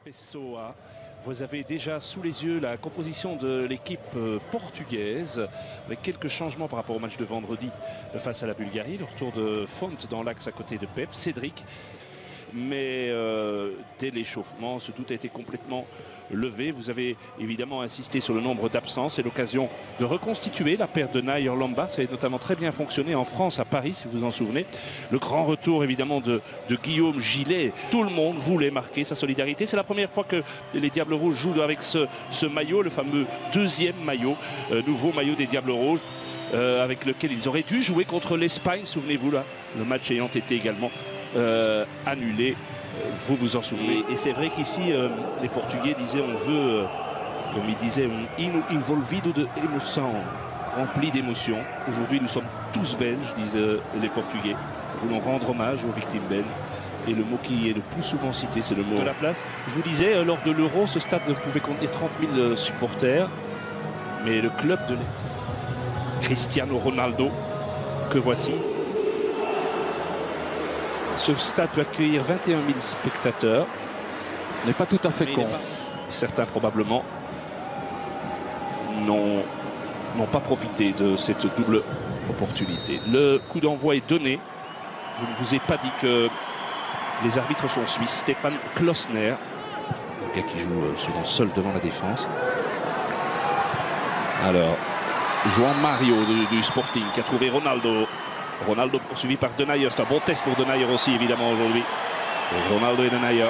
Pessoa. Vous avez déjà sous les yeux la composition de l'équipe portugaise avec quelques changements par rapport au match de vendredi face à la Bulgarie. Le retour de Font dans l'axe à côté de Pep, Cédric. Mais dès l'échauffement, ce doute a été complètement levé. Vous avez évidemment insisté sur le nombre d'absences et l'occasion de reconstituer la paire de Nayer Lombard. Ça a notamment très bien fonctionné en France, à Paris, si vous vous en souvenez. Le grand retour évidemment de Guillaume Gillet. Tout le monde voulait marquer sa solidarité. C'est la première fois que les Diables Rouges jouent avec ce maillot, le fameux deuxième maillot, nouveau maillot des Diables Rouges. Avec lequel ils auraient dû jouer contre l'Espagne, souvenez-vous là, le match ayant été également annulé, vous vous en souvenez. Et c'est vrai qu'ici les Portugais disaient on veut, comme ils disaient, un hino envolvido de emoção, rempli d'émotions. Aujourd'hui nous sommes tous belges, disent les Portugais. Nous voulons rendre hommage aux victimes belges. Et le mot qui est le plus souvent cité, c'est le mot de la place. Je vous disais, lors de l'Euro, ce stade pouvait contenir 30 000 supporters, mais le club de Cristiano Ronaldo, que voici. Ce stade peut accueillir 21 000 spectateurs. On n'est pas tout à fait con. Certains probablement n'ont pas profité de cette double opportunité. Le coup d'envoi est donné. Je ne vous ai pas dit que les arbitres sont suisses. Stefan Klosner, le gars qui joue souvent seul devant la défense. Alors, João Mario du Sporting qui a trouvé Ronaldo. Ronaldo poursuivi par Denayer. C'est un bon test pour Denayer aussi évidemment aujourd'hui. Ronaldo et Denayer.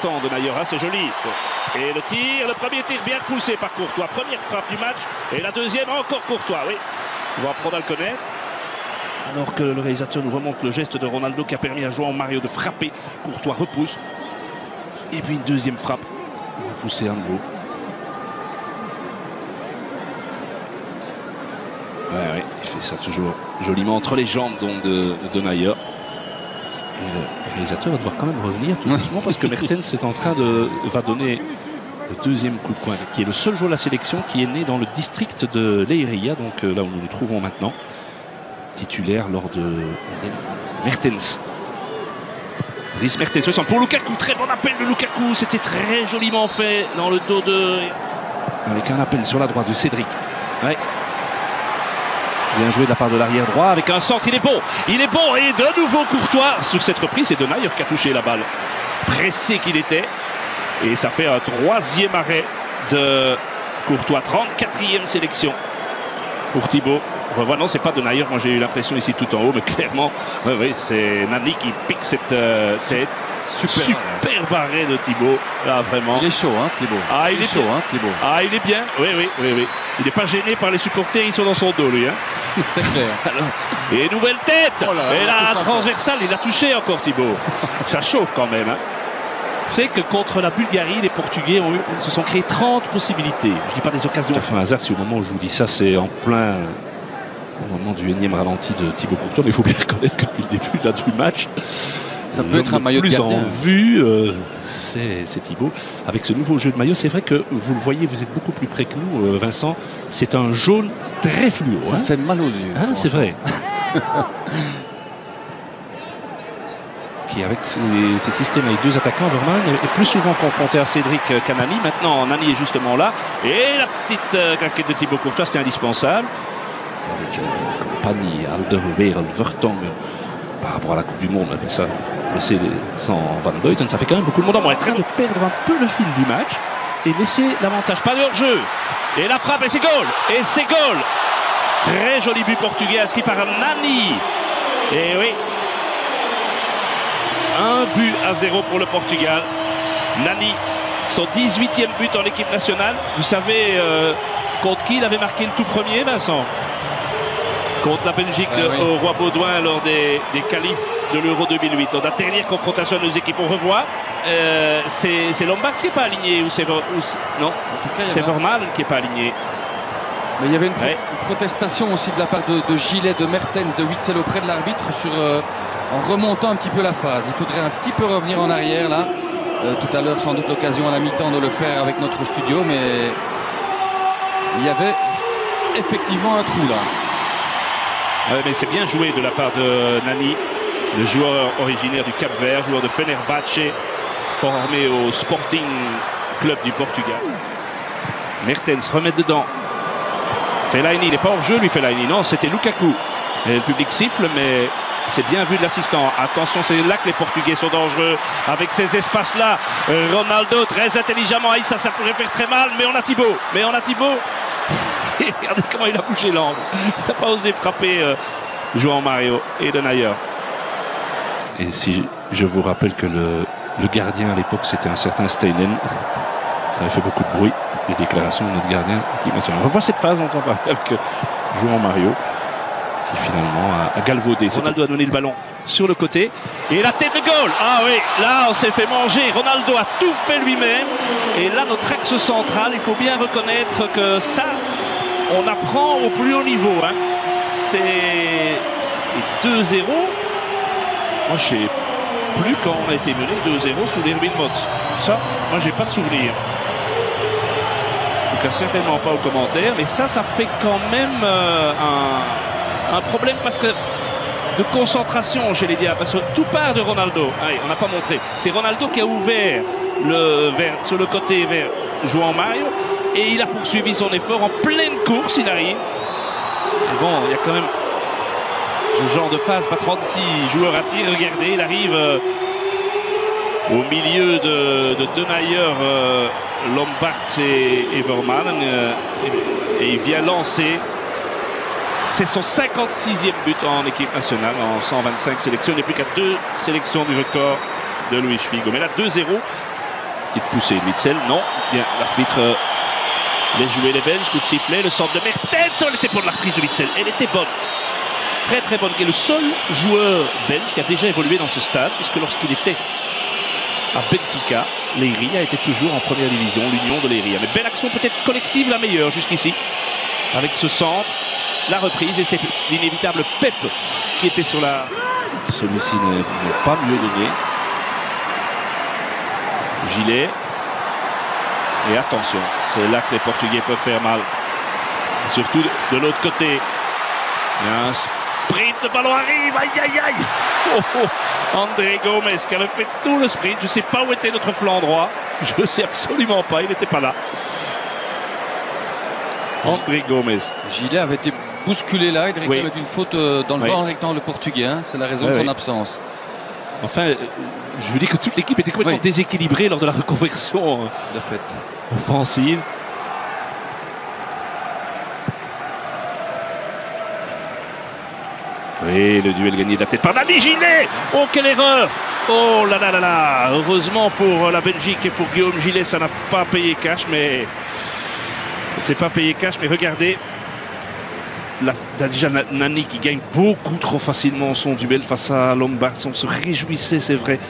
20 ans Denayer, ah, c'est joli. Et le tir, le premier tir bien poussé par Courtois. Première frappe du match. Et la deuxième encore Courtois, oui. On va apprendre à le connaître. Alors que le réalisateur nous remonte le geste de Ronaldo qui a permis à João Mario de frapper. Courtois repousse. Et puis une deuxième frappe. Repoussé à nouveau. Ouais, il fait ça toujours joliment entre les jambes donc de Nayer. Et le réalisateur va devoir quand même revenir tout doucement parce que Mertens est en train va donner le deuxième coup de coin, qui est le seul joueur de la sélection qui est né dans le district de Leiria, donc là où nous nous trouvons maintenant, titulaire lors de Mertens. Dries Mertens pour Lukaku, très bon appel de Lukaku, c'était très joliment fait dans le dos avec un appel sur la droite de Cédric. Ouais. Bien joué de la part de l'arrière droit avec un centre, il est bon et de nouveau Courtois sur cette reprise. C'est Denayer qui a touché la balle, pressé qu'il était, et ça fait un troisième arrêt de Courtois. 34e sélection pour Thibaut. Revois, non, c'est pas Denayer, moi j'ai eu l'impression ici tout en haut, mais clairement oui, c'est Nani qui pique cette tête. Super barré de Thibaut, là vraiment. Il est chaud, hein, Thibaut. Ah, il est chaud, hein, Thibaut. Ah, il est bien, oui. Il n'est pas gêné par les supporters, ils sont dans son dos, lui. Hein. C'est clair. Alors, et nouvelle tête. Oh là, et la transversale, il a touché encore Thibaut. Ça chauffe quand même. Hein. Vous savez que contre la Bulgarie, les Portugais se sont créés 30 possibilités. Je ne dis pas des occasions. Ça fait un hasard si au moment où je vous dis ça, c'est en plein au moment du énième ralenti de Thibaut Courtois. Mais il faut bien reconnaître que depuis le début là, du match, ça peut être un maillot de gardien. En vue, c'est Thibaut. Avec ce nouveau jeu de maillot, c'est vrai que vous le voyez, vous êtes beaucoup plus près que nous, Vincent. C'est un jaune très fluo. Ça fait mal aux yeux. Ah, c'est vrai. Qui, avec ses systèmes avec deux attaquants, Vermaelen est plus souvent confronté à Cédric qu'à Nani. Maintenant, Nani est justement là. Et la petite claquette de Thibaut Courtois, c'était indispensable. Avec compagnie, Alderweireld, Vertonghen. Par rapport à la Coupe du Monde, mais ça, laisser sans Van Buiten, ça fait quand même beaucoup de monde en moins. En train de perdre un peu le fil du match et laisser l'avantage. Pas de hors-jeu. Et la frappe, et c'est goal. Et c'est goal. Très joli but portugais inscrit par Nani. Et oui. 1-0 pour le Portugal. Nani, son 18e but en équipe nationale. Vous savez contre qui il avait marqué le tout premier, Vincent? Contre la Belgique au Roi Baudouin lors des qualifs de l'Euro 2008. Lors de la dernière confrontation de nos équipes, on revoit. C'est Lombard qui n'est pas aligné ou c'est non, c'est Vermaelen qui n'est pas aligné. Mais il y avait une protestation aussi de la part de Gillet, de Mertens, de Witsel auprès de l'arbitre en remontant un petit peu la phase. Il faudrait un petit peu revenir en arrière là. Tout à l'heure, sans doute l'occasion à la mi-temps de le faire avec notre studio, mais il y avait effectivement un trou là. Mais c'est bien joué de la part de Nani, le joueur originaire du Cap-Vert, joueur de Fenerbahçe, formé au Sporting Club du Portugal. Mertens remet dedans. Fellaini, il n'est pas hors jeu lui, Fellaini. Non, c'était Lukaku. Et le public siffle, mais c'est bien vu de l'assistant. Attention, c'est là que les Portugais sont dangereux. Avec ces espaces-là, Ronaldo très intelligemment. Ça pourrait faire très mal, mais on a Thibaut. Et regardez comment il a bougé l'angle. Il n'a pas osé frapper João Mario et Denayer. Et si je vous rappelle que le gardien à l'époque, c'était un certain Steinen. Ça avait fait beaucoup de bruit, les déclarations de notre gardien. On revoit cette phase, on entend parler avec João Mario, qui finalement a galvaudé. Ronaldo a donné le ballon sur le côté. Et la tête de goal. Ah oui, là on s'est fait manger. Ronaldo a tout fait lui-même. Et là notre axe central, il faut bien reconnaître que ça, on apprend au plus haut niveau. Hein. C'est 2-0. Moi je sais plus quand on a été mené 2-0 sous l'Erwin Mots. Ça, moi j'ai pas de souvenir. En tout cas certainement pas au commentaire. Mais ça fait quand même un problème parce que de concentration chez les Diables. Parce que tout part de Ronaldo. Allez, on n'a pas montré. C'est Ronaldo qui a ouvert sur le côté vers João Mario. Et il a poursuivi son effort en pleine course. Il arrive. Et bon, il y a quand même ce genre de phase, pas 36 joueurs à tir. Regardez, il arrive au milieu de Denayer, Lombards et Vermaelen. Et il vient lancer. C'est son 56e but en équipe nationale, en 125 sélections. Il n'est plus qu'à 2 sélections du record de Luis Figo. Mais là, 2-0. Petite poussée de Witsel. Non, bien, l'arbitre laisse jouer les Belges. Coup de sifflet, le centre de Mertens. Elle était bonne la reprise de Witsel. Elle était bonne. Très très bonne. Qui est le seul joueur belge qui a déjà évolué dans ce stade, puisque lorsqu'il était à Benfica, Leiria était toujours en première division, l'Union de Leiria. Mais belle action, peut-être collective, la meilleure jusqu'ici. Avec ce centre, la reprise, et c'est l'inévitable Pep qui était sur la... Celui-ci n'est pas mieux donné. Gilet. Et attention, c'est là que les Portugais peuvent faire mal. Surtout de l'autre côté. Il y a un sprint, le ballon arrive, aïe aïe aïe. André Gomes qui avait fait tout le sprint. Je ne sais pas où était notre flanc droit. Je ne sais absolument pas, il n'était pas là. André Gomes. Gilet avait été bousculé là, il réclame une faute dans le bas en rectangle portugais. Hein. C'est la raison de son absence. Enfin, je veux dire que toute l'équipe était complètement déséquilibrée lors de la reconversion de fait offensive. Oui, le duel gagné de la tête par Dani Gilet. Oh, quelle erreur! Oh là là là là! Heureusement pour la Belgique et pour Guillaume Gilet, ça n'a pas payé cash, mais... C'est pas payé cash, mais regardez. Là, déjà Nani qui gagne beaucoup trop facilement son duel face à Lombards. On se réjouissait, c'est vrai,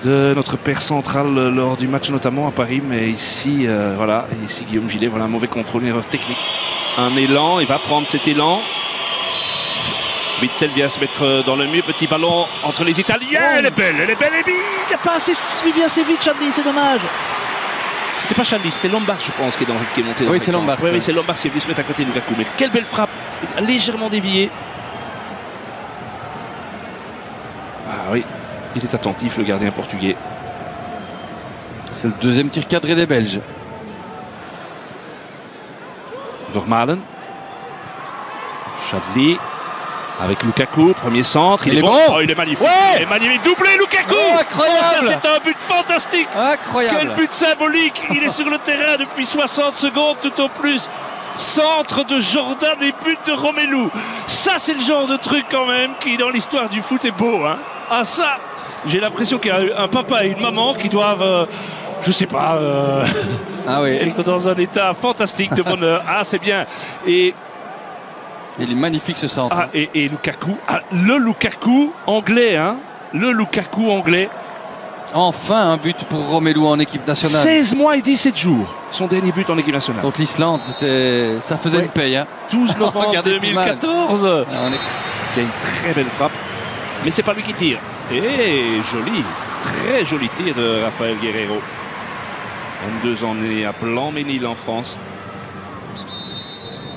de notre paire central lors du match, notamment à Paris. Mais ici, voilà, ici Guillaume Gilet, voilà un mauvais contrôle, une erreur technique. Un élan, il va prendre cet élan. Witsel vient se mettre dans le mur, petit ballon entre les Italiens. Oh. Elle est belle, et il n'a pas assez suivi assez vite, Chadli, c'est dommage. C'était pas Chadli, c'était Lombard, je pense, qui est monté dans oui, c'est Lombard. Oui, c'est Lombard qui est venu se mettre à côté de Lukaku. Mais quelle belle frappe, légèrement déviée. Ah oui, il est attentif, le gardien portugais. C'est le deuxième tir cadré des Belges. Vermaelen. Chadli. Avec Lukaku, premier centre, il est bon. Oh, il est magnifique. Ouais, il est magnifique. Doublé Lukaku. Oh, incroyable. C'est un but fantastique. Incroyable. Quel but symbolique. Il est sur le terrain depuis 60 secondes tout au plus. Centre de Jordan et but de Romelu. Ça, c'est le genre de truc quand même qui, dans l'histoire du foot, est beau. Hein. Ah ça, j'ai l'impression qu'il y a un papa et une maman qui doivent, je sais pas, être dans un état fantastique de bonheur. Ah, c'est bien. Et il est magnifique ce centre. Ah, et Lukaku, le Lukaku anglais, hein, le Lukaku anglais. Enfin un but pour Romelu en équipe nationale. 16 mois et 17 jours, son dernier but en équipe nationale. Donc l'Islande, ça faisait une paye. Hein. 12 novembre 2014. Il y a une très belle frappe, mais c'est pas lui qui tire. Et joli, très joli tir de Rafael Guerreiro. 22 ans, né à Blanc-Ménil en France.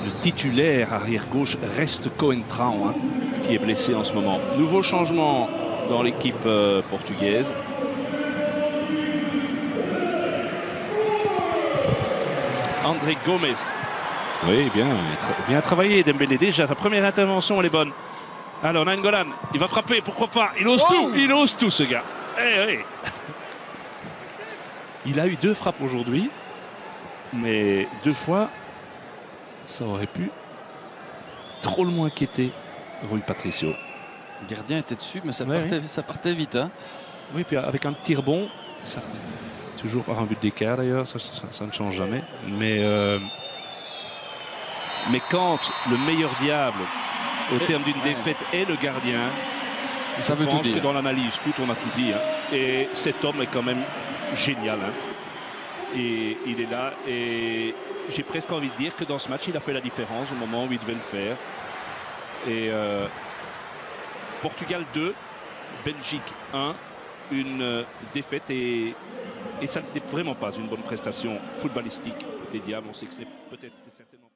Le titulaire arrière-gauche reste Coentrão, hein, qui est blessé en ce moment. Nouveau changement dans l'équipe portugaise. André Gomes. Oui, bien travaillé Dembélé. Déjà, sa première intervention, elle est bonne. Alors, Nainggolan, il va frapper, pourquoi pas. Il ose tout, ce gars. Il a eu 2 frappes aujourd'hui, mais 2 fois, ça aurait pu trop le moins inquiéter Rui Patricio. Le gardien était dessus, mais ça partait vite. Hein. Oui, puis avec un petit rebond, ça, toujours par un but d'écart d'ailleurs, ça ne change jamais. Mais quand le meilleur diable, au terme d'une défaite, est le gardien, je pense que dans l'analyse foot, on a tout dit. Hein. Et cet homme est quand même génial. Hein. Et il est là. Et j'ai presque envie de dire que dans ce match, il a fait la différence au moment où il devait le faire. Et Portugal 2, Belgique 1, une défaite. Et ça n'était vraiment pas une bonne prestation footballistique des Diables. On sait que c'est certainement...